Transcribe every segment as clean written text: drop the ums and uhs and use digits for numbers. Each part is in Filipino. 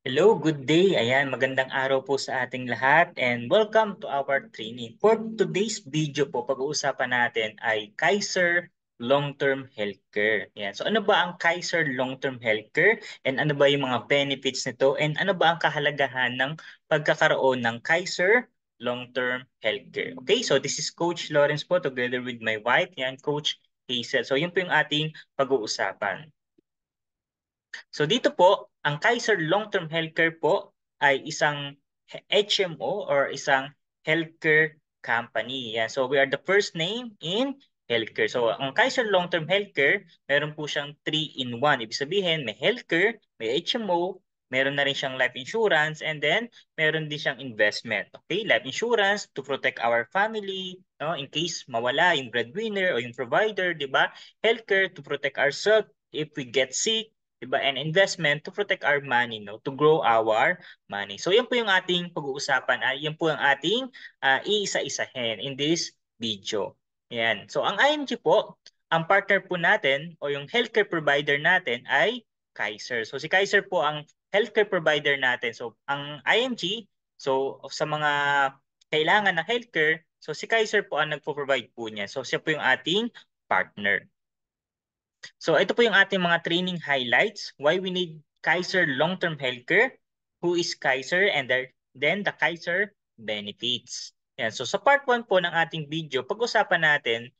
Hello, good day. Ayan, magandang araw po sa ating lahat and welcome to our training. For today's video po, pag-uusapan natin ay Kaiser Long-Term Healthcare. Ayan. So ano ba ang Kaiser Long-Term Healthcare and ano ba yung mga benefits nito and ano ba ang kahalagahan ng pagkakaroon ng Kaiser Long-Term Healthcare? Okay, so this is Coach Lawrence po together with my wife, yan, Coach Hazel. So yun po yung ating pag-uusapan. So dito po, ang Kaiser Long-Term Healthcare po ay isang HMO or isang healthcare company. Yan. So we are the first name in healthcare. So ang Kaiser Long-Term Healthcare, meron po siyang 3-in-1. Ibig sabihin, may healthcare, may HMO, meron na rin siyang life insurance, and then meron din siyang investment. Okay, life insurance to protect our family, no, in case mawala yung breadwinner o yung provider, di ba? Healthcare to protect ourselves if we get sick, diba? And investment to protect our money, no? To grow our money. So yan po yung ating pag-uusapan. Yan po ang ating iisa-isahin in this video. Yan. So ang IMG po, ang partner po natin o yung healthcare provider natin ay Kaiser. So si Kaiser po ang healthcare provider natin. So ang IMG, so sa mga kailangan ng healthcare, so si Kaiser po ang nagpo-provide po niya. So siya po yung ating partner. So ito po yung ating mga training highlights. Why we need Kaiser Long-Term Healthcare, who is Kaiser, and then the Kaiser benefits. Yan. So sa part 1 po ng ating video, pag-usapan natin,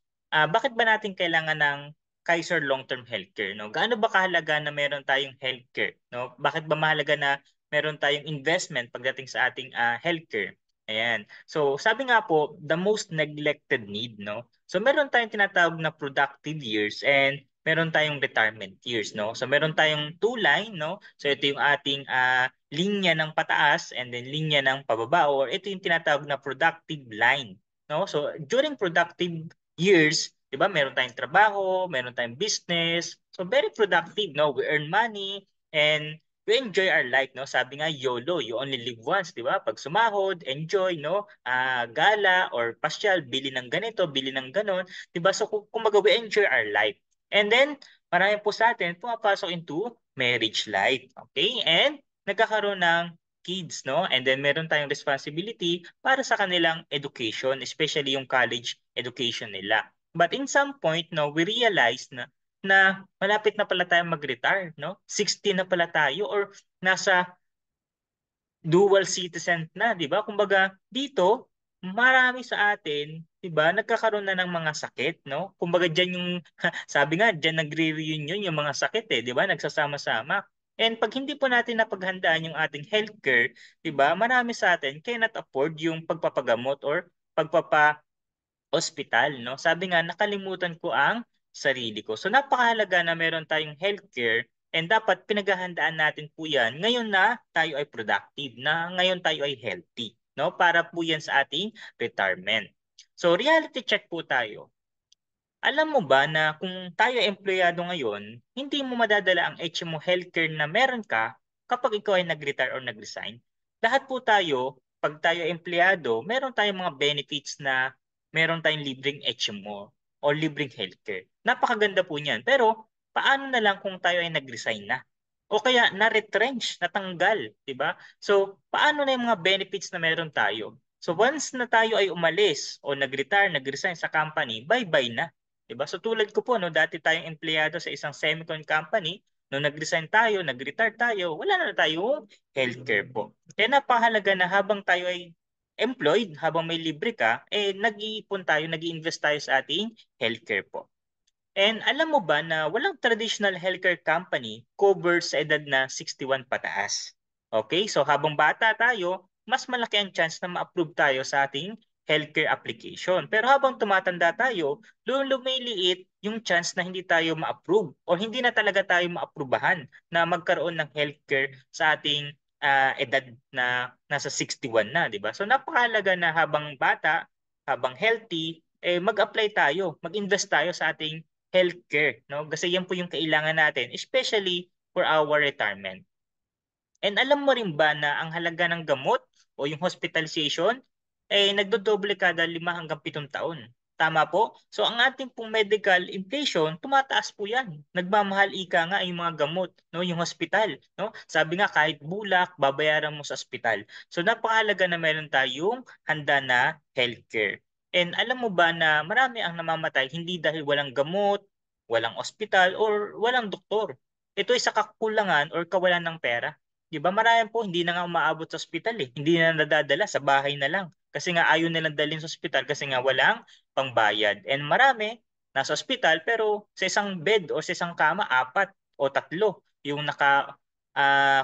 bakit ba natin kailangan ng Kaiser Long-Term Healthcare? No? Gaano ba kahalaga na meron tayong healthcare? No? Bakit ba mahalaga na meron tayong investment pagdating sa ating healthcare? Ayan. So sabi nga po, the most neglected need, no? So meron tayong tinatawag na productive years and meron tayong retirement years, no? So meron tayong two line, no? So ito yung ating linya ng pataas and then linya ng pababa, or ito yung tinatawag na productive line, no? So during productive years, 'di ba? Meron tayong trabaho, meron tayong business. So very productive, no? We earn money and we enjoy our life, no? Sabi nga YOLO, you only live once, 'di ba? Pag sumahod, enjoy, no? Gala or pasyal, bili ng ganito, bili ng ganon, 'di ba? So kumbaga we enjoy our life. And then, marami po sa atin pumapasok into marriage life. Okay? And nagkakaroon ng kids, no? And then meron tayong responsibility para sa kanilang education, especially yung college education nila. But in some point, no, we realize na malapit na pala tayong mag-retire, no? 60 na pala tayo or nasa dual citizen na, 'di ba? Kumbaga, dito marami sa atin, 'di ba, nagkakaroon na ng mga sakit, no? Kumbaga diyan yung sabi nga diyan nagre-reunion yung mga sakit eh, 'di ba? Nagsasama-sama. And pag hindi po natin napaghandaan yung ating healthcare, 'di ba? Marami sa atin cannot afford yung pagpapagamot or pagpapa ospital, no? Sabi nga, nakalimutan ko ang sarili ko. So napakahalaga na meron tayong healthcare and dapat pinaghahandaan natin po yan ngayon na tayo ay productive, na ngayon tayo ay healthy, no? Para po yan sa ating retirement. So reality check po tayo. Alam mo ba na kung tayo ay empleyado ngayon, hindi mo madadala ang HMO healthcare na meron ka kapag ikaw ay nag-retire or nag-resign? Lahat po tayo, pag tayo ay empleyado, meron tayong mga benefits na meron tayong libreng HMO o libreng healthcare. Napakaganda po niyan. Pero paano na lang kung tayo ay nag-resign na? O kaya na-retrench, natanggal, di ba? So, paano na yung mga benefits na meron tayo? So, once na tayo ay umalis o nag-retire, nag-resign sa company, bye-bye na. 'Di ba? So tulad ko po, no, dati tayong empleyado sa isang semicon company, no nag-resign tayo, nag-retire tayo, wala na tayong healthcare po. Kaya napahalaga na habang tayo ay employed, habang may libre ka, nag-iipon tayo, nag-iinvest tayo sa ating healthcare po. And alam mo ba na walang traditional healthcare company covered sa edad na 61 pataas? Okay, so habang bata tayo, mas malaki ang chance na ma-approve tayo sa ating healthcare application. Pero habang tumatanda tayo, lumiliit yung chance na hindi tayo ma-approve o hindi na talaga tayo ma-aprubahan na magkaroon ng healthcare sa ating edad na nasa 61 na, di ba? So napakahalaga na habang bata, habang healthy, mag-apply tayo, mag-invest tayo sa ating healthcare, no? Kasi yan po yung kailangan natin, especially for our retirement. And alam mo rin ba na ang halaga ng gamot o yung hospitalization nagdodoble kada 5 hanggang 7 taon. Tama po? So ang ating pong medical inflation, tumataas po yan. Nagmamahal ika nga yung mga gamot, no, yung hospital, no? Sabi nga kahit bulak, babayaran mo sa hospital. So napakahalaga na meron tayong handa na healthcare. And alam mo ba na marami ang namamatay hindi dahil walang gamot, walang ospital, or walang doktor. Ito ay sa kakulangan or kawalan ng pera. 'Di ba? Marami po hindi na nga umaabot sa ospital eh. Hindi na nadadala sa bahay na lang. Kasi nga ayaw nilang dalhin sa ospital kasi nga walang pangbayad. And marami nasa ospital pero sa isang bed o sa isang kama, apat o tatlo yung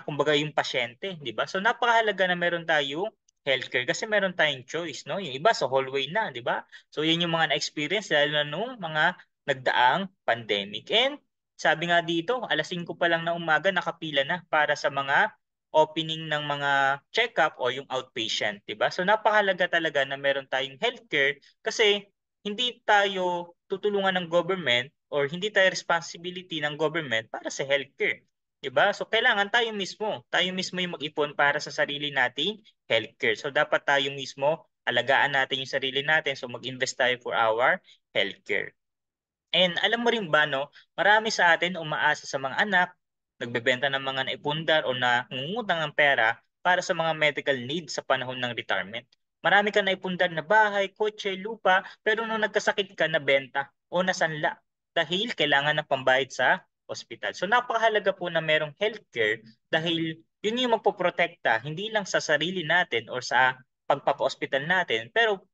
kumbaga yung pasyente, 'di ba? So napakahalaga na meron tayong healthcare kasi meron tayong choice, no? Yung iba sa hallway na, 'di ba? So yun yung mga na-experience lalo na nung mga nagdaang pandemic. And sabi nga dito, alas 5 pa lang na umaga nakapila na para sa mga opening ng mga check-up o yung outpatient, 'di ba? So napakahalaga talaga na meron tayong healthcare kasi hindi tayo tutulungan ng government or hindi tayo responsibility ng government para sa healthcare. 'Di ba? So kailangan tayo mismo yung mag-ipon para sa sarili nating healthcare. So dapat tayo mismo alagaan natin yung sarili natin. So mag-invest tayo for our healthcare. And alam mo rin ba, no, marami sa atin umaasa sa mga anak, nagbebenta ng mga naipundar o nangungutang ng pera para sa mga medical needs sa panahon ng retirement. Marami ka naipundar na bahay, kotse, lupa, pero nung nagkasakit ka, nabenta o nasanla dahil kailangan ng pambayad sa ospital. So napakahalaga po na merong healthcare dahil yun yung magpoprotekta hindi lang sa sarili natin or sa pagpapa-hospital natin, pero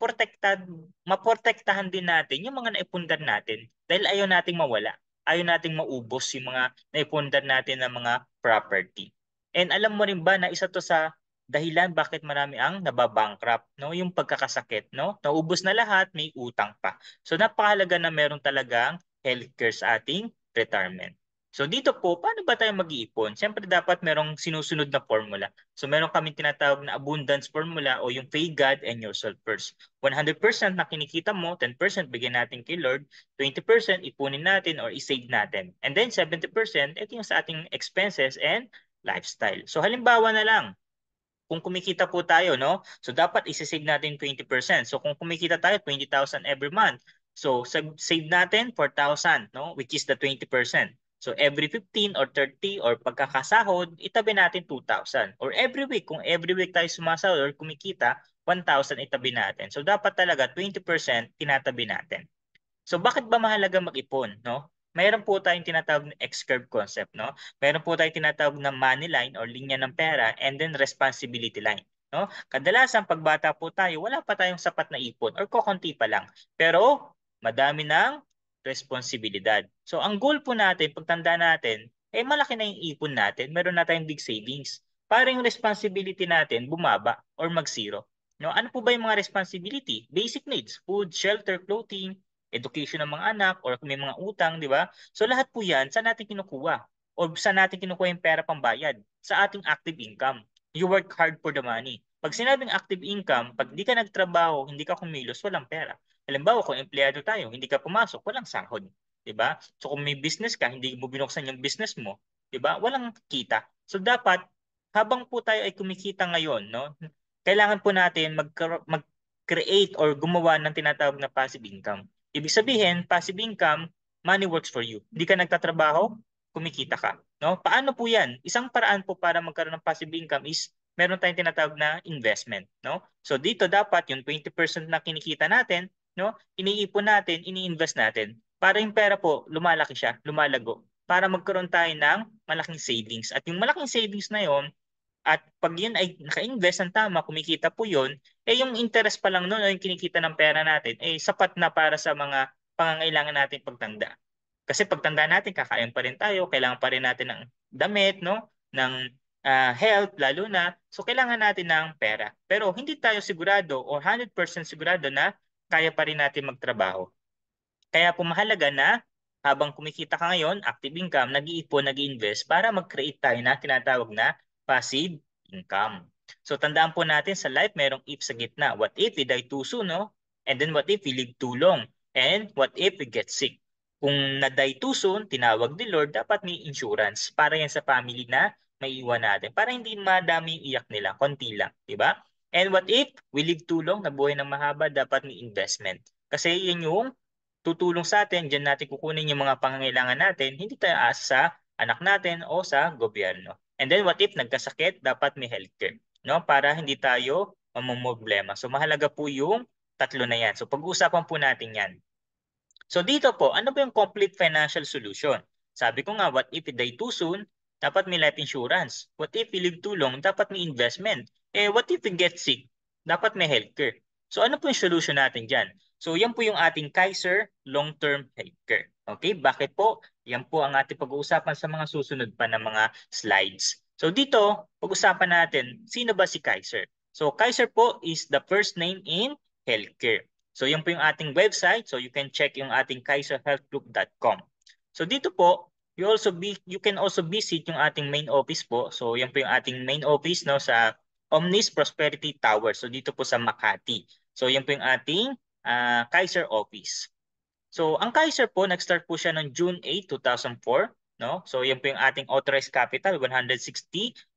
maprotektahan din natin yung mga naipundar natin dahil ayaw nating mawala. Ayaw nating maubos yung mga naipundar natin na mga property. And alam mo rin ba na isa to sa dahilan bakit marami ang nababankrupt, no? Yung pagkakasakit, no? Naubos na lahat, may utang pa. So napakahalaga na meron talagang healthcare sa ating retirement. So dito po, paano ba tayo mag-iipon? Siyempre dapat merong sinusunod na formula. So meron kaming tinatawag na abundance formula o yung pay God and yourself first. 100% na kinikita mo, 10% bigyan natin kay Lord, 20% ipunin natin or isave natin. And then 70%, ito yung sa ating expenses and lifestyle. So halimbawa na lang, kung kumikita po tayo, no? So dapat isi-save natin 20%. So kung kumikita tayo 20,000 every month, so save natin 4,000, no? Which is the 20%. So every 15 or 30 or pagkakasahod, itabi natin 2,000. Or every week, kung every week tayo sumasahod or kumikita, 1,000 itabi natin. So dapat talaga 20% tinatabi natin. So bakit ba mahalaga mag-ipon, no? Mayroon po tayong tinatawag na X-curve concept, no? Mayroon po tayong tinatawag na money line or linya ng pera and then responsibility line, no? Kadalasan pagbata po tayo, wala pa tayong sapat na ipon or kokonti pa lang. Pero madami ng responsibilidad. So ang goal po natin, pagtanda natin, malaki na yung ipon natin, meron na tayong big savings. Para yung responsibility natin bumaba or mag-zero. No, ano po ba yung mga responsibility? Basic needs, food, shelter, clothing, education ng mga anak, or kung may mga utang, di ba? So lahat po yan, saan natin kinukuha? O saan natin kinukuha yung pera pambayad? Sa ating active income. You work hard for the money. Pag sinabing active income, pag di ka nagtrabaho, hindi ka kumilos, walang pera. Halimbawa, kung empleyado tayo, hindi ka pumasok, walang sahod. Di ba? So kung may business ka, hindi mo binuksan yung business mo, di ba? Walang kita. So dapat, habang po tayo ay kumikita ngayon, no? Kailangan po natin mag-create or gumawa ng tinatawag na passive income. Ibig sabihin, passive income, money works for you. Hindi ka nagtatrabaho, kumikita ka. No? Paano po yan? Isang paraan po para magkaroon ng passive income is meron tayong tinatawag na investment. No? So dito dapat yung 20% na kinikita natin, no? Iniipon natin, ini-invest natin. Para yung pera po, lumalaki siya, lumalago. Para magkaroon tayo ng malaking savings. At yung malaking savings na yon, at pag yun ay naka-invest ng tama, kumikita po yun, yung interest pa lang noon o yung kinikita ng pera natin, sapat na para sa mga pangangailangan natin pagtanda. Kasi pagtanda natin, kakain pa rin tayo, kailangan pa rin natin ng damit, no? Ng health, lalo na. So, kailangan natin ng pera. Pero hindi tayo sigurado o 100% sigurado na kaya pa rin natin magtrabaho. Kaya po mahalaga na habang kumikita ka ngayon, active income, nag-iipon, nag-invest para mag-create tayo na tinatawag na passive income. So tandaan po natin sa life, merong if sa gitna. What if we die too soon, no? And then what if we live too long? And what if we get sick? Kung na-die too soon, tinawag ni Lord, dapat may insurance para yan sa family na may iwan natin. Para hindi madami yung iyak nila, konti lang, di ba? And what if we live too long, nabuhay ng mahaba, dapat may investment Kasi yan yung tutulong sa atin, diyan natin kukunin yung mga pangangailangan natin, hindi tayo aasa sa anak natin o sa gobyerno. And then what if nagkasakit, dapat may healthcare, no? Para hindi tayo mamumroblema. So mahalaga po yung tatlo na yan. So pag-uusapan po natin yan. So dito po, ano ba yung complete financial solution? Sabi ko nga, what if you die too soon? Dapat may life insurance. What if you live too long? Dapat may investment. What if you get sick? Dapat may healthcare. So ano po yung solution natin dyan? So yan po yung ating Kaiser Long-Term Healthcare. Okay, bakit po? Yan po ang ating pag-uusapan sa mga susunod pa na mga slides. So dito, pag-usapan natin, sino ba si Kaiser? So Kaiser po is the first name in healthcare. So yan po yung ating website. So you can check yung ating kaiserhealthgroup.com. So dito po, you can also visit yung ating main office po. So yan po yung ating main office no sa Omnis Prosperity Tower. So dito po sa Makati. So yan po yung ating Kaiser office. So, ang Kaiser po, nag-start po siya noong June 8, 2004. No? So, yan po yung ating authorized capital, 160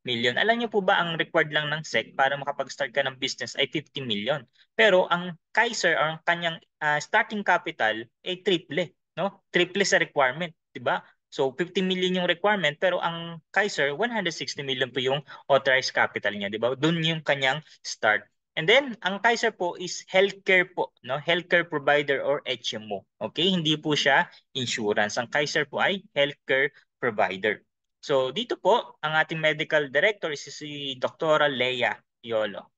million. Alam niyo po ba, ang required lang ng SEC para makapag-start ka ng business ay 50 million. Pero ang Kaiser, or ang kanyang starting capital, ay triple. No? Triple sa requirement. Diba? So, 50 million yung requirement, pero ang Kaiser, 160 million po yung authorized capital niya. Diba? Doon yung kanyang start. And then, ang Kaiser po is healthcare po, no? Healthcare provider or HMO. Okay? Hindi po siya insurance. Ang Kaiser po ay healthcare provider. So, dito po, ang ating medical director is si Dr. Leia Yolo.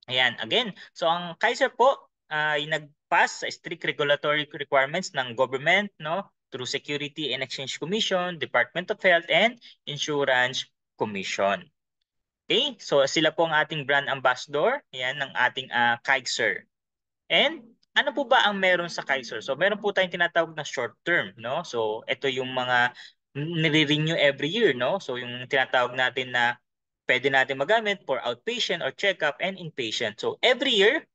Ayan, again. So, ang Kaiser po ay nag-pass sa strict regulatory requirements ng government, no? Through Security and Exchange Commission, Department of Health, and Insurance Commission. Okay, so sila po ang ating brand ambassador, yan ng ating Kaiser. And ano po ba ang meron sa Kaiser? So meron po tayong tinatawag na short term, no? So ito yung mga nire-renew every year, no? So yung tinatawag natin na pwede natin magamit for outpatient or checkup and inpatient. So every year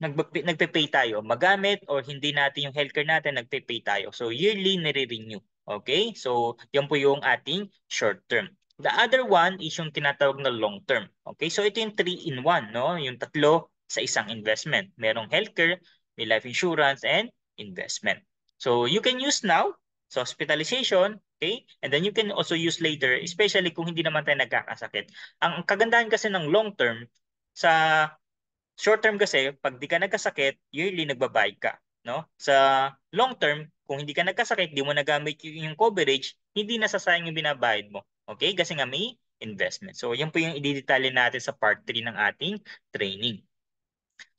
nagpe-pay tayo. Magamit or hindi natin yung healthcare natin, nagpe-pay tayo. So yearly nire-renew. Okay? So yan po yung ating short term. The other one is yung tinatawag na long term. Okay? So ito yung 3-in-1, no? Yung tatlo sa isang investment. Merong healthcare, may life insurance, and investment. So you can use now sa hospitalization, okay? And then you can also use later, especially kung hindi naman tayo nagkakasakit. Ang kagandahan kasi ng long term, sa short term kasi, pag di ka nagkasakit, yearly nagbabayad ka. No? Sa long term, kung hindi ka nagkasakit, di mo nagamit yung coverage, hindi nasasayang yung binabayad mo. Okay? Kasi nga may investment. So, yan po yung i-detalye natin sa part 3 ng ating training.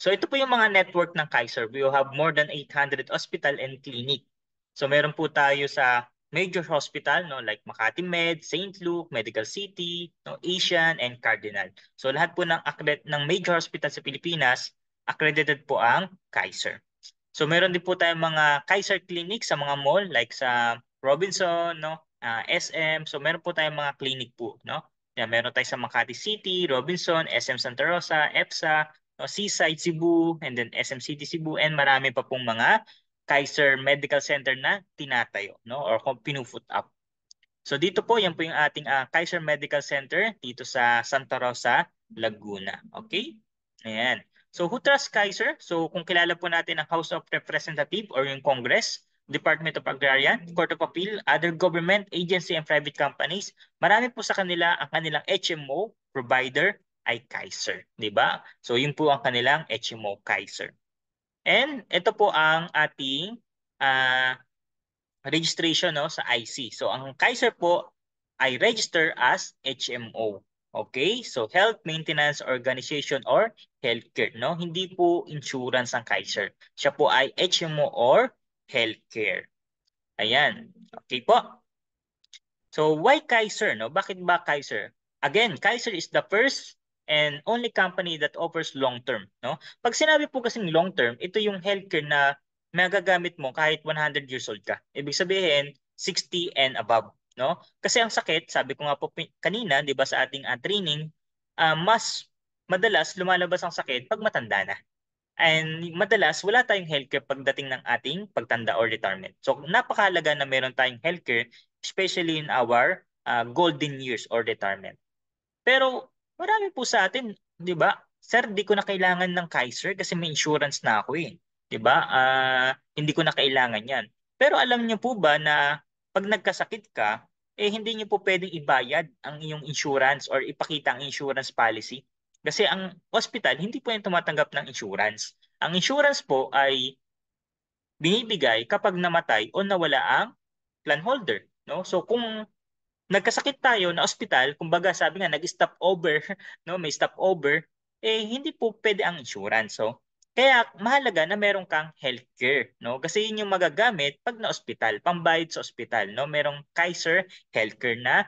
So, ito po yung mga network ng Kaiser. We have more than 800 hospital and clinic. So, meron po tayo sa major hospital, no, like Makati Med, St. Luke, Medical City, no, Asian, and Cardinal. So lahat po ng major hospital sa Pilipinas, accredited po ang Kaiser. So meron din po tayong mga Kaiser clinic sa mga mall like sa Robinson, no, SM. So meron po tayong mga clinic po, no. Yan, meron tayo sa Makati City, Robinson, SM Santa Rosa, EPSA, no, Seaside Cebu, and then SM City Cebu, and marami pa pong mga Kaiser Medical Center na tinatayo, no, or kung pinufut up. So dito po, yan po yung ating Kaiser Medical Center dito sa Santa Rosa, Laguna. Okay? Ayan. So who trusts Kaiser? So kung kilala po natin ang House of Representatives or yung Congress, Department of Agrarian, Court of Appeal, other government, agency, and private companies, marami po sa kanila ang kanilang HMO provider ay Kaiser. Di ba? So yun po ang kanilang HMO Kaiser. And ito po ang ating registration no, sa IC. So ang Kaiser po ay register as HMO. Okay? So Health Maintenance Organization or healthcare. No? Hindi po insurance ang Kaiser. Siya po ay HMO or healthcare. Ayan. Okay po. So why Kaiser? No? Bakit ba Kaiser? Again, Kaiser is the first and only company that offers long-term. No? Pag sinabi po kasing long-term, ito yung healthcare na magagamit mo kahit 100 years old ka. Ibig sabihin, 60 and above. No? Kasi ang sakit, sabi ko nga po kanina, di ba sa ating training, mas madalas lumalabas ang sakit pag matanda na. And madalas, wala tayong healthcare pagdating ng ating pagtanda or retirement. So, napakahalaga na meron tayong healthcare, especially in our golden years or retirement. Pero marami po sa atin, di ba? Sir, di ko na kailangan ng Kaiser kasi may insurance na ako eh. 'di ba? Hindi ko na kailangan 'yan. Pero alam niyo po ba na pag nagkasakit ka, hindi niyo po pwedeng ibayad ang iyong insurance or ipakita ang insurance policy. Kasi ang hospital, hindi po yan tumatanggap ng insurance. Ang insurance po ay binibigay kapag namatay o nawala ang plan holder, no? So kung nagkasakit tayo na ospital, kumbaga sabi nga nag-stop over, no, may stop over, hindi po pwede ang insurance. So, kaya mahalaga na meron kang healthcare, no? Kasi yun yung magagamit pag na-ospital, pambayad sa ospital, no? Merong Kaiser Healthcare na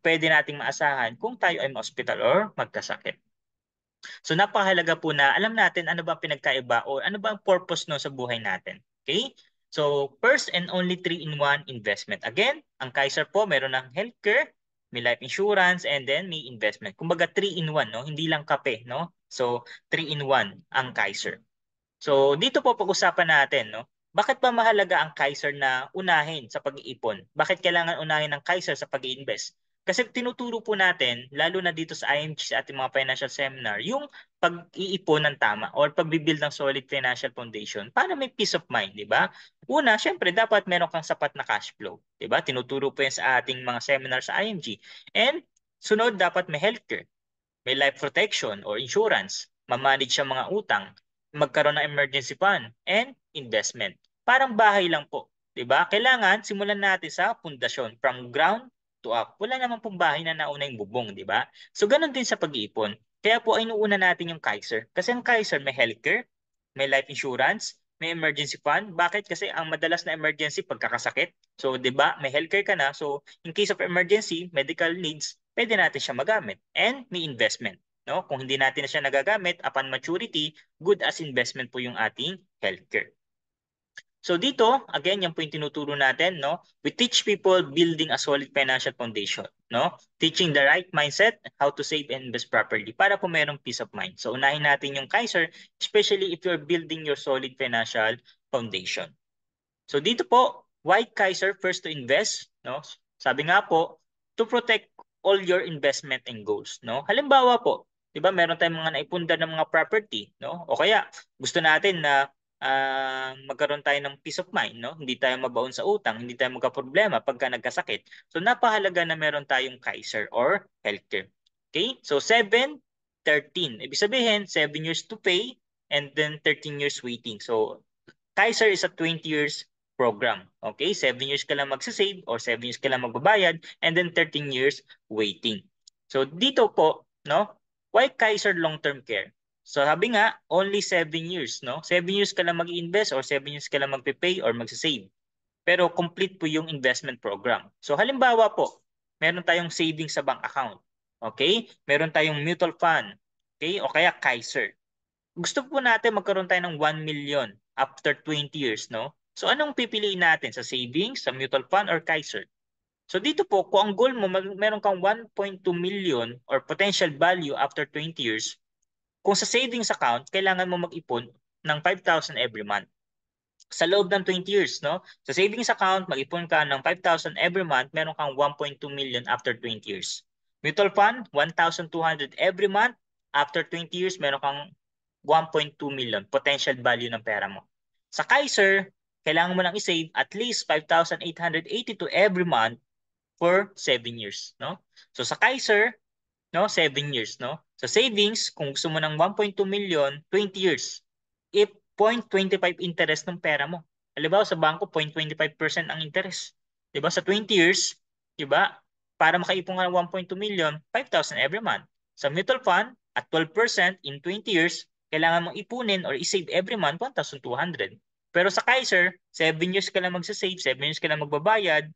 pwede nating maasahan kung tayo ay ma-ospital or magkasakit. So napakahalaga po na alam natin ano ba pinagkaiba o ano ba ang purpose no sa buhay natin. Okay? So first and only 3-in-1 investment. Again, ang Kaiser po meron ng healthcare, may life insurance, and then may investment. Kumbaga 3-in-1, no? Hindi lang kape, no? So 3-in-1 ang Kaiser. So dito po pag-usapan natin, no? Bakit ba mahalaga ang Kaiser na unahin sa pag-iipon? Bakit kailangan unahin ng Kaiser sa pag-iinvest? Kasi tinuturo po natin, lalo na dito sa IMG sa ating mga financial seminar, yung pag-iipon ng tama or pag-build ng solid financial foundation para may peace of mind, di ba? Una, syempre, dapat meron kang sapat na cash flow, di ba? Tinuturo po yan sa ating mga seminar sa IMG. And sunod, dapat may healthcare, may life protection or insurance, mamanage ang mga utang, magkaroon ng emergency fund, and investment. Parang bahay lang po. 'Di ba? Kailangan simulan natin sa pundasyon, from ground to up. Wala naman pong bahay na nauna yung bubong, 'di ba? So ganun din sa pag-iipon. Kaya po ay inuuna natin yung Kaiser. Kasi ang Kaiser may healthcare, may life insurance, may emergency fund. Bakit? Kasi ang madalas na emergency pagkakasakit. So, 'di ba? May healthcare ka na. So, in case of emergency, medical needs, pwede natin siya magamit. And may investment, no? Kung hindi natin na siya nagagamit upon maturity, good as investment po yung ating healthcare. So dito, again, yan po yung tinuturo natin, no? We teach people building a solid financial foundation, no? Teaching the right mindset, how to save and invest properly para po merong peace of mind. So unahin natin yung Kaiser, especially if you're building your solid financial foundation. So dito po, why Kaiser first to invest, no? Sabi nga po, to protect all your investment and goals, no? Halimbawa po, 'di ba, meron tayong mga naipundar ng mga property, no? O kaya gusto natin na magkaroon tayo ng peace of mind, no? Hindi tayo mabaon sa utang, hindi tayo magka-problema pagka nagkasakit. So napahalaga na meron tayong Kaiser or healthcare. Okay? So 7, 13. Ibig sabihin, 7 years to pay and then 13 years waiting. So Kaiser is a 20 years program. Okay? 7 years ka lang magsasave or 7 years ka lang magbabayad and then 13 years waiting. So dito po, no? Why Kaiser long-term care? So sabi nga, only 7 years, no? 7 years ka lang mag-invest or 7 years ka lang magpe-pay or magsasave. Pero complete po yung investment program. So halimbawa po, meron tayong savings sa bank account. Okay? Meron tayong mutual fund. Okay? O kaya Kaiser. Gusto po natin magkaroon tayo ng 1 million after 20 years, no? So anong pipiliin natin? Sa savings, sa mutual fund, or Kaiser? So dito po, kung ang goal mo, meron kang 1.2 million or potential value after 20 years, kung sa savings account, kailangan mo mag-ipon ng 5,000 every month. Sa loob ng 20 years, no? Sa savings account, mag-ipon ka ng 5,000 every month, meron kang 1.2 million after 20 years. Mutual fund, 1,200 every month. After 20 years, meron kang 1.2 million potential value ng pera mo. Sa Kaiser, kailangan mo lang i-save at least 5,882 every month for 7 years, no? So sa Kaiser, no, 7 years, no? Sa savings, kung gusto mo ng 1.2 million, 20 years. If 0.25 interest ng pera mo. Halimbawa sa bangko, 0.25% ang interest. 'Di ba? Sa 20 years, 'di ba? Para makaipon ka ng 1.2 million, 5,000 every month. Sa mutual fund, at 12% in 20 years, kailangan mong ipunin or i-save every month 1,200. Pero sa Kaiser, 7 years ka lang magsasave, 7 years ka lang magbabayad,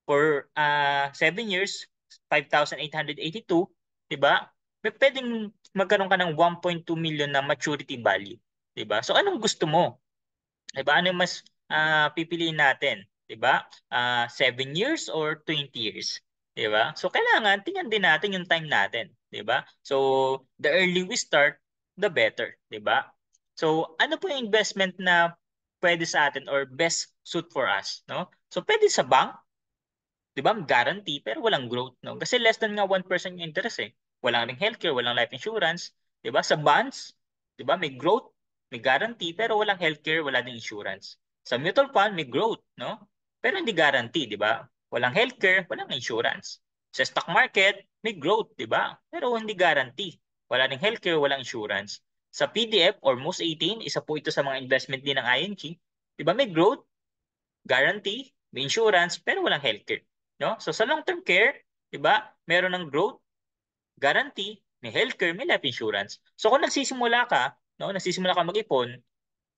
for 7 years, 5,882, 'di ba? Pwedeng magkaroon ka ng 1.2 million na maturity value, 'di ba? So anong gusto mo? 'Di ba? Ano yung mas pipiliin natin, 'di ba? 7 years or 20 years, 'di ba? So kailangan tingnan din natin yung time natin, 'di ba? So the early we start, the better, 'di ba? So ano po yung investment na pwede sa atin or best suit for us, no? So pwede sa bank, 'di ba? Guarantee pero walang growth, no? Kasi less than nga 1% yung interest eh. Walang ring healthcare, walang life insurance, 'di ba? Sa bonds, 'di ba? May growth, may guarantee, pero walang healthcare, wala din insurance. Sa mutual fund, may growth, no? Pero hindi guarantee, di ba? Walang healthcare, walang insurance. Sa stock market, may growth, di ba? Pero hindi guarantee. Wala ding healthcare, walang insurance. Sa PDF or most 18, isa po ito sa mga investment din ng ING. Di ba? May growth, guarantee, may insurance, pero walang healthcare. No? So sa long-term care, di ba? Meron ng growth, guarantee, may healthcare, may life insurance. So kung nagsisimula ka, no, nagsisimula ka mag-ipon,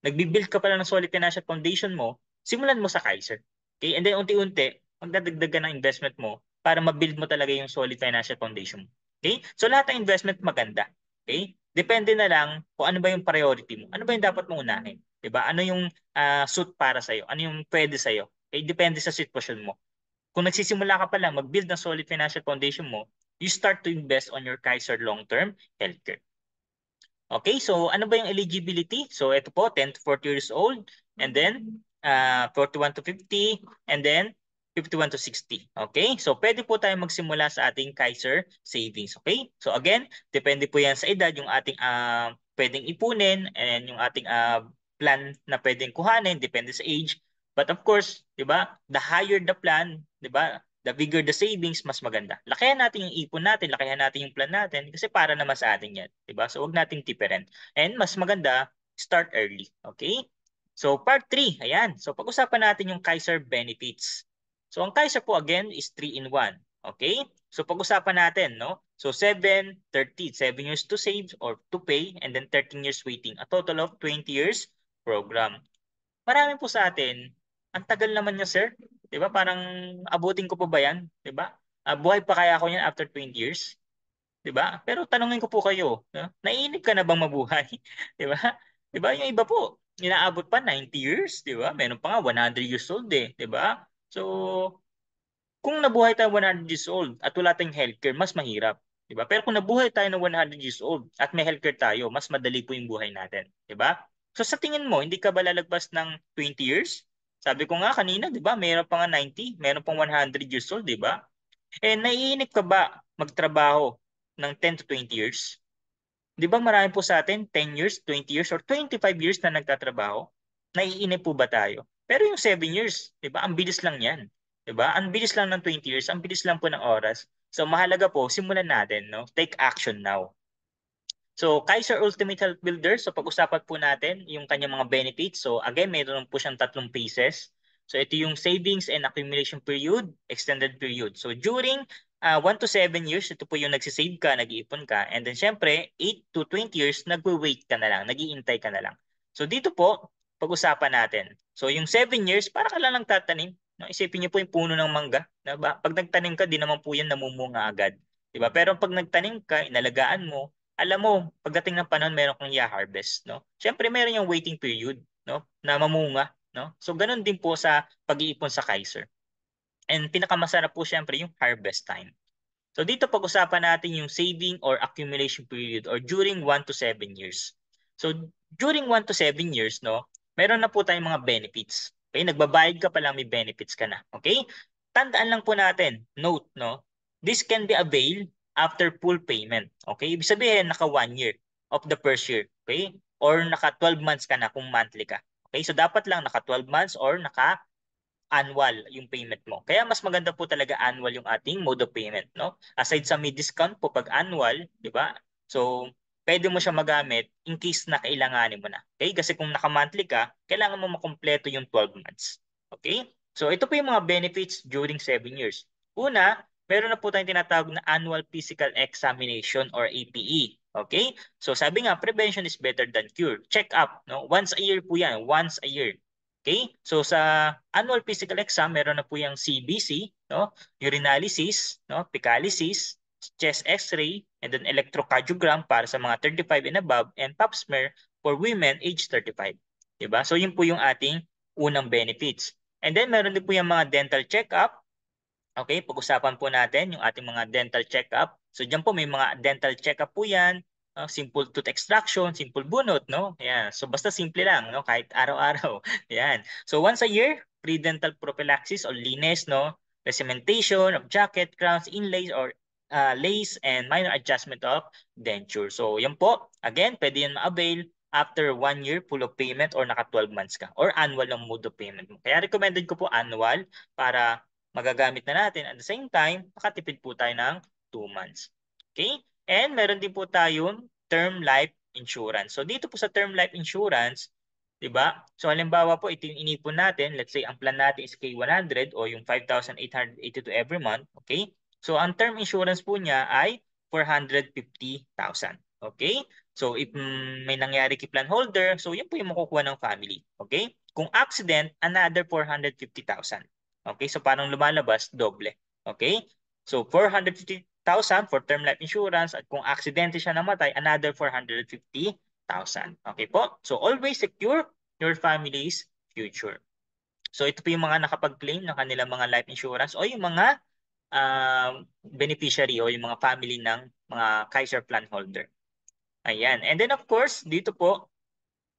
nagbi-build ka pala ng solid financial foundation mo, simulan mo sa Kaiser. Okay? And then unti-unti, magdadagdag ka ng investment mo para ma-build mo talaga yung solid financial foundation mo. Okay? So lahat ng investment maganda. Okay? Depende na lang kung ano ba yung priority mo. Ano ba yung dapat mong unahin? 'Di ba? Ano yung suit para sa iyo? Ano yung pwede sa iyo? Okay? Depende sa sitwasyon mo. Kung nagsisimula ka pa lang mag-build ng solid financial foundation mo, you start to invest on your Kaiser long-term healthcare. Okay, so ano ba yung eligibility? So ito po, 10 to 40 years old, and then 41 to 50, and then 51 to 60. Okay, so pwede po tayo magsimula sa ating Kaiser savings. Okay, so again, depende po yan sa edad, yung ating pwedeng ipunin, and yung ating plan na pwedeng kuhanin, depende sa age. But of course, di ba, the higher the plan, di ba, the bigger the savings, mas maganda. Lakihan natin yung ipon natin, lakihan natin yung plan natin kasi para naman sa atin yan. Diba? So, wag nating tipirin. And mas maganda, start early. Okay? So, part 3. Ayan. So, pag-usapan natin yung Kaiser benefits. So, ang Kaiser po again is 3-in-1. Okay? So, pag-usapan natin, no? So, 7, 30, 7 years to save or to pay, and then 13 years waiting. A total of 20 years program. Marami po sa atin, ang tagal naman niya, sir. 'Di ba? Parang abutin ko pa ba 'yan? 'Di ba? Buhay pa kaya ako niyan after 20 years? 'Di ba? Pero tanungin ko po kayo, no? Naiinip ka na bang mabuhay? 'Di ba? 'Di ba? Yung iba po, inaabot pa 90 years, 'di ba? Meron pa nga 100 years old eh, 'di ba? So, kung nabuhay tayo 100 years old at wala tayong healthcare, mas mahirap. Diba? Pero kung nabuhay tayo ng 100 years old at may healthcare tayo, mas madali po yung buhay natin. Diba? So sa tingin mo, hindi ka ba lalagpas ng 20 years? Sabi ko nga kanina, di ba? Meron pa nga 90, meron pang 100 years old, di ba? Eh, naiinip ka ba magtrabaho ng 10 to 20 years? Di ba marami po sa atin 10 years, 20 years, or 25 years na nagtatrabaho? Naiinip po ba tayo? Pero yung 7 years, di ba? Ang bilis lang yan. Di ba? Ang bilis lang ng 20 years, ang bilis lang po ng oras. So mahalaga po, simulan natin, no? Take action now. So, Kaiser Ultimate Health Builder, so pag-usapan po natin yung kanyang mga benefits. So, again, mayroon po siyang 3 phases. So, ito yung savings and accumulation period, extended period. So, during 1 to 7 years, ito po yung nagsisave ka, nag-iipon ka. And then, syempre, 8 to 20 years, nagwe-wait ka na lang, nag-iintay ka na lang. So, dito po, pag-usapan natin. So, yung 7 years, para ka lang nagtatanim. No? Isipin niyo po yung puno ng mangga. Diba? Pag nagtanim ka, di naman po yan namumunga agad. Diba? Pero pag nagtanim ka, inalagaan mo, alam mo, pagdating ng panahon, meron kang i-harvest, no? Siyempre, meron yung waiting period, no? Na mamunga, no? So, ganun din po sa pag-iipon sa Kaiser. And pinakamasarap po siyempre yung harvest time. So, dito pag-usapan natin yung saving or accumulation period or during 1 to 7 years. So, during 1 to 7 years, no? Meron na po tayong mga benefits. Okay? Nagbabayad ka pa lang, may benefits ka na. Okay? Tandaan lang po natin, note, no? This can be availed after full payment. Okay? Ibig sabihin, naka 1 year of the first year. Okay? Or naka 12 months ka na kung monthly ka. Okay? So, dapat lang naka 12 months or naka annual yung payment mo. Kaya mas maganda po talaga annual yung ating mode of payment, no? Aside sa may discount po pag annual, di ba? So, pwede mo siya magamit in case na kailanganin mo na. Okay? Kasi kung naka-monthly ka, kailangan mo makumpleto yung 12 months. Okay? So, ito po yung mga benefits during 7 years. Una, meron na po tayong tinatawag na annual physical examination or APE. Okay? So, sabi nga, prevention is better than cure. Check up, no? Once a year po yan. Once a year. Okay? So sa annual physical exam, meron na po yung CBC, no? Urinalysis, no? Fecalysis, chest x-ray, and then electrocardiogram para sa mga 35 and above, and pap smear for women age 35. Diba? So yun po yung ating unang benefits. And then meron din po yung mga dental check-up. Okay, pag-usapan po natin yung ating mga dental check-up. So diyan po may mga dental check-up po yan. Simple tooth extraction, simple bunot, no? Yan. So basta simple lang, no? Kahit araw-araw. Yan. So once a year, free dental prophylaxis or linis, no? Cementation of jacket, crowns, inlays, or lace, and minor adjustment of denture. So yan po. Again, pwede yan ma-avail after 1 year full of payment or naka 12 months ka or annual ang mode of payment mo. Kaya recommended ko po annual para magagamit na natin. At the same time, makatipid po tayo ng 2 months. Okay? And meron din po tayong term life insurance. So dito po sa term life insurance, 'di ba? So halimbawa po ito yung inipon natin, let's say ang plan natin is K100 o yung 5,882 every month, okay? So ang term insurance po niya ay 450,000. Okay? So if may nangyari kay plan holder, so yun po yung makukuha ng family. Okay? Kung accident, another 450,000. Okay? So parang lumalabas doble. Okay? So 450,000 for term life insurance at kung aksidente siya namatay, another 450,000. Okay po? So always secure your family's future. So ito po yung mga nakapag-claim ng kanilang mga life insurance o yung mga beneficiary o yung mga family ng mga Kaiser plan holder. Ayan. And then of course, dito po,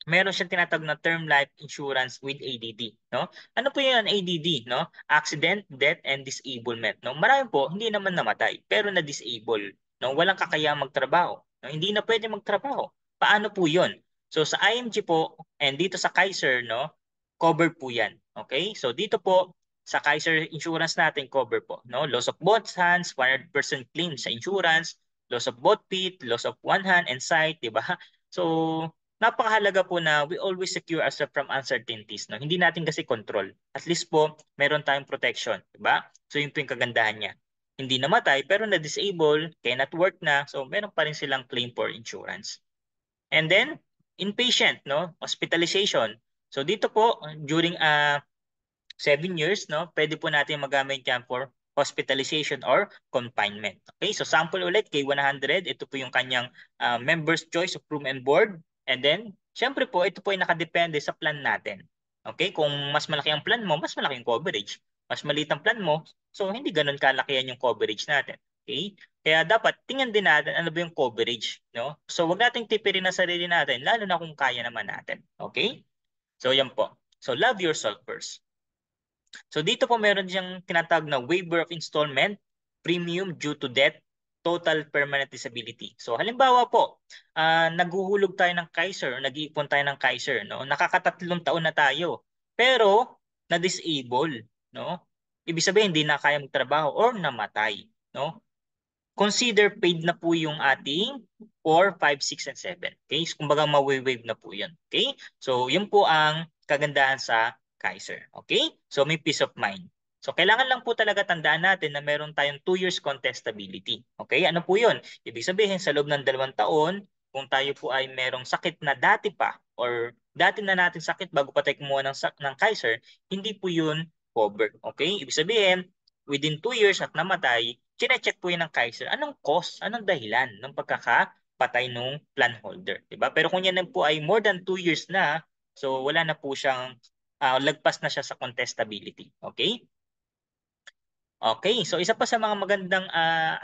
meron siyang tinatawag na term life insurance with ADD, no? Ano po 'yan ADD, no? Accident, death and disablement, no? Marami po hindi naman namatay, pero na-disable, no? Walang kakayahang magtrabaho, no? Hindi na pwede magtrabaho. Paano po 'yon? So sa IMG po and dito sa Kaiser, no? Covered po 'yan. Okay? So dito po sa Kaiser insurance natin cover po, no? Loss of both hands, 100% claim sa insurance, loss of both feet, loss of one hand and sight, 'di ba? So napakahalaga po na we always secure ourselves from uncertainties. No? Hindi natin kasi control. At least po, meron tayong protection. Diba? So yun po yung kagandahan niya. Hindi namatay pero na-disable, cannot work na. So meron pa rin silang claim for insurance. And then, inpatient, no? Hospitalization. So dito po, during 7 years, no, pwede po natin magamit yan for hospitalization or confinement. Okay, so sample ulit, K100, ito po yung kanyang member's choice of room and board. And then, syempre po, ito po ay nakadepende sa plan natin. Okay, kung mas malaki ang plan mo, mas malaki yung coverage. Mas maliit ang plan mo, so hindi ganun kalaki yan yung coverage natin. Okay? Kaya dapat tingnan din natin ano ba yung coverage, no? So wag nating tipirin ang sarili natin, lalo na kung kaya naman natin. Okay? So yan po. So love yourself first. So dito po meron siyang tinatawag na waiver of installment, premium due to death, total permanent disability. So halimbawa po, naghuhulog tayo ng Kaiser, nag-iipon tayo ng Kaiser, no? Nakakatatlong taon na tayo. Pero na-disable, no? Ibig sabihin hindi na kaya magtrabaho or namatay, no? Consider paid na po yung ating 4, 5, 6, and 7. Okay? So, kumbaga mawi-wave na po yun. Okay? So, yun po ang kagandahan sa Kaiser. Okay? So, may peace of mind. So, kailangan lang po talaga tandaan natin na meron tayong 2 years contestability. Okay? Ano po yun? Ibig sabihin, sa loob ng 2 taon, kung tayo po ay merong sakit na dati pa or dati na natin sakit bago pa tayo kumuha ng Kaiser, hindi po yun covered. Okay? Ibig sabihin, within 2 years at namatay, chine-check po yun ng Kaiser. Anong cause, anong dahilan ng pagkakapatay nung plan holder, 'di ba? Pero kung yan po ay more than 2 years na, so wala na po siyang lagpas na siya sa contestability. Okay? Okay, so isa pa sa mga magandang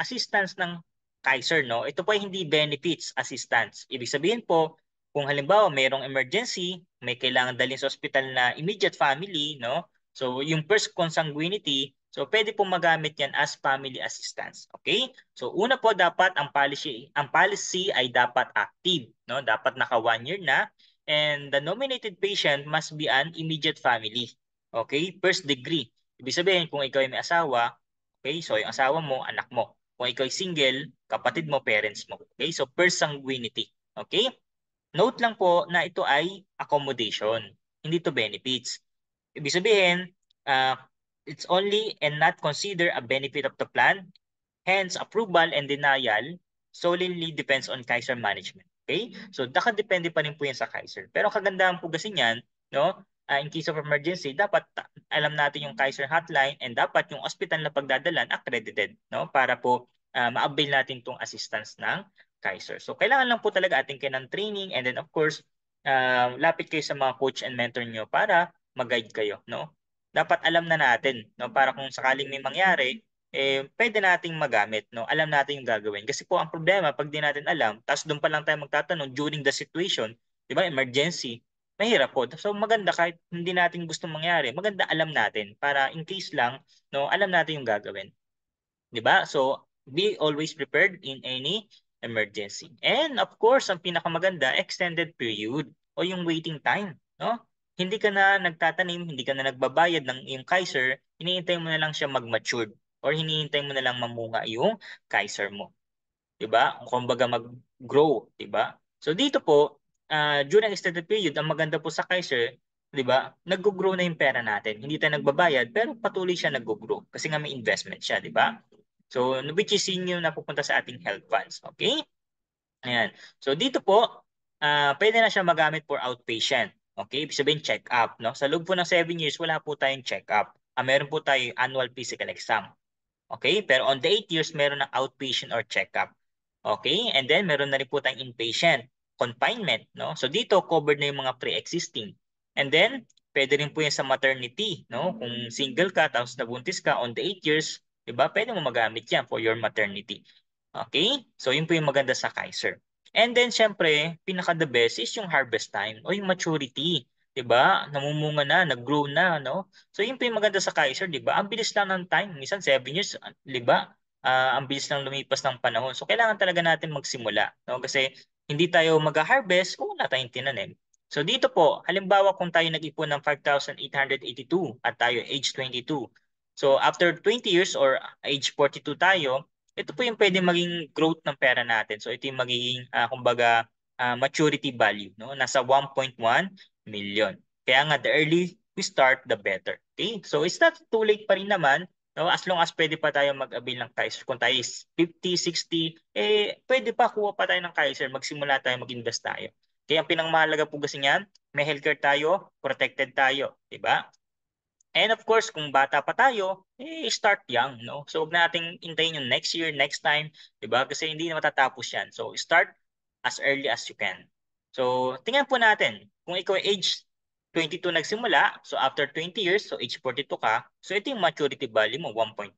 assistance ng Kaiser, no? Ito po ay hindi benefits assistance. Ibig sabihin po, kung halimbawa mayroong emergency, may kailangan dalhin sa ospital na immediate family, no? So yung first consanguinity, so pwede pong magamit yan as family assistance. Okay? So una po dapat ang policy ay dapat active, no? Dapat naka 1 year na and the nominated patient must be an immediate family. Okay? First degree. Ibig sabihin, kung ikaw ay may asawa, okay, so yung asawa mo, anak mo. Kung ikaw ay single, kapatid mo, parents mo. Okay, so per sanguinity. Okay? Note lang po na ito ay accommodation, hindi to benefits. Ibig sabihin, uh, it's only and not consider a benefit of the plan. Hence, approval and denial solely depends on Kaiser management. Okay? So, nakadepende pa rin po yan sa Kaiser. Pero kagandahan po kasi niyan, no? In case of emergency, dapat alam natin yung Kaiser hotline and dapat yung hospital na pagdadalan accredited, no? Para po ma-avail natin tong assistance ng Kaiser. So, kailangan lang po talaga ating ng training and then of course, lapit kayo sa mga coach and mentor nyo para mag-guide kayo, no? Dapat alam na natin, no? Para kung sakaling may mangyari, pwede nating magamit, no? Alam natin yung gagawin. Kasi po ang problema, pag di natin alam, tapos doon pa lang tayo magtatanong during the situation, di ba, emergency, mahirap po. So maganda kahit hindi natin gustong mangyari, maganda alam natin para in case lang, no, alam natin yung gagawin. Di ba? So be always prepared in any emergency. And of course, ang pinakamaganda, extended period o yung waiting time, no? Hindi ka na nagtatanim, hindi ka na nagbabayad ng yung Kaiser, hinihintay mo na lang siya mag-mature or hinihintay mo na lang mamunga yung Kaiser mo. 'Di ba? Kumbaga mag-grow, 'di ba? So dito po, during extended period, ang maganda po sa Kaiser, 'di ba? Nag-grow na yung pera natin. Hindi tayo nagbabayad, pero patuloy siya nag-grow kasi nga may investment siya, 'di ba? So which is yun yung napupunta sa ating health funds, okay? Ayan. So dito po, pwede na siya magamit for outpatient. Okay? Ibig sabihin check-up, no? Sa loob po ng 7 years, wala po tayong check-up. Meron po tayong annual physical exam. Okay? Pero on the 8 years, meron ng outpatient or check-up. Okay? And then, meron na rin po tayong inpatient, confinement, no? So dito, covered na yung mga pre-existing. And then, pwede rin po yan sa maternity, no? Kung single ka, tapos nabuntis ka on the 8 years, diba? Pwede mo magamit yan for your maternity. Okay? So, yun po yung maganda sa Kaiser. And then, syempre, pinaka-the best is yung harvest time o yung maturity. 'Di ba? Namumunga na, nag-grow na, no? So, yun po yung maganda sa Kaiser, 'di ba? Ang bilis lang ng time. Minsan 7 years, 'di ba? Ang bilis lang lumipas ng panahon. So, kailangan talaga natin magsimula, no? Kasi hindi tayo mag-harvest kung wala tayong tinanim. So, dito po, halimbawa kung tayo nag-ipon ng 5,882 at tayo age 22. So, after 20 years or age 42 tayo, ito po yung pwede maging growth ng pera natin. So ito yung magiging kumbaga maturity value, no? Nasa 1.1 million. Kaya nga the early we start the better. Okay? So it's not too late pa rin naman, no? As long as pwede pa tayo mag-avail ng Kaiser. Kung tayo is 50, 60, pwede pa kuha pa tayo ng Kaiser, magsimula tayo, mag-invest tayo. Kaya ang pinangmahalaga po kasi niyan, may healthcare tayo, protected tayo, 'di ba? And of course, kung bata pa tayo, start young, no? So, huwag nating hintayin yung next year, next time, di ba? Kasi hindi na matatapos yan. So, start as early as you can. So, tingnan po natin. Kung ikaw age 22 nagsimula, so after 20 years, so age 42 ka, so ito yung maturity value mo, 1.1.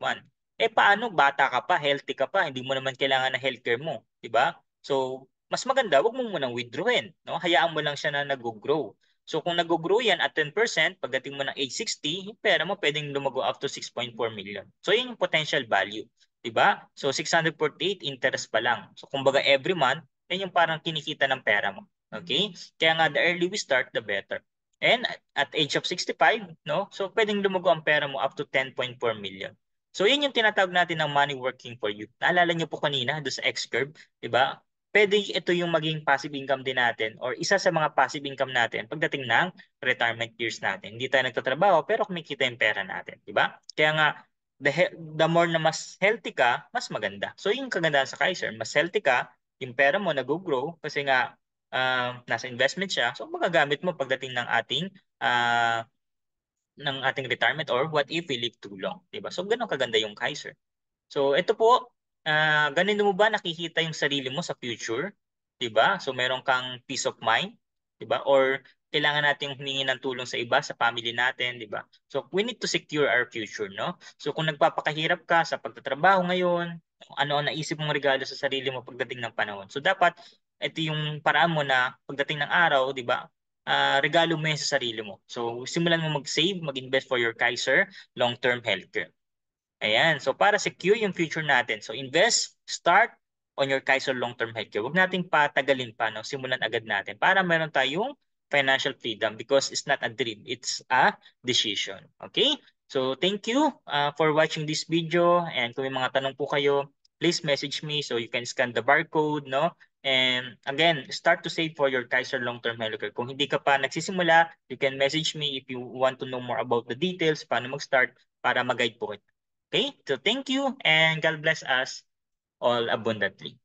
Paano? Bata ka pa, healthy ka pa, hindi mo naman kailangan ng healthcare mo, di ba? So, mas maganda, wag mo munang withdrawin, no? Hayaan mo lang siya na nag-grow. So kung nag-grow yan at 10%, pagdating mo ng age 60, yung pera mo pwedeng lumago up to 6.4 million. So yun yung potential value. Diba? So 648 interest pa lang. So kumbaga every month, yan yung parang kinikita ng pera mo. Okay? Kaya nga the early we start, the better. And at age of 65, no? So pwedeng lumago ang pera mo up to 10.4 million. So yun yung tinatawag natin ng money working for you. Naalala niyo po kanina doon sa X-curve, 'di ba? Pwede ito yung maging passive income din natin or isa sa mga passive income natin pagdating ng retirement years natin. Hindi tayo nagtatrabaho pero kumikita yung pera natin, di ba? Kaya nga, the more na mas healthy ka, mas maganda. So yung kagandahan sa Kaiser, mas healthy ka, yung pera mo nag-grow kasi nga nasa investment siya, so magagamit mo pagdating ng ating retirement or what if we live too long, di ba? So ganun kaganda yung Kaiser. So ito po, ganun mo ba nakikita yung sarili mo sa future? 'Di ba? So meron kang peace of mind, 'di ba? Or kailangan nating humingi ng tulong sa iba, sa family natin, 'di ba? So we need to secure our future, no? So kung nagpapakahirap ka sa pagtatrabaho ngayon, ano ang naisip mong regalo sa sarili mo pagdating ng panahon. So dapat ito yung paraan mo na pagdating ng araw, 'di ba? Regalo mo yan sa sarili mo. So simulan mo mag-save, mag-invest for your Kaiser long-term healthcare. Ayan. So, para secure yung future natin. So, invest, start on your Kaiser long-term healthcare. Huwag nating patagalin pa, no? Simulan agad natin para meron tayong financial freedom because it's not a dream. It's a decision. Okay? So, thank you for watching this video. And kung may mga tanong po kayo, please message me so you can scan the barcode, no? And again, start to save for your Kaiser long-term healthcare. Kung hindi ka pa nagsisimula, you can message me if you want to know more about the details, paano mag-start para mag-guide po kita. Okay, so thank you and God bless us all abundantly.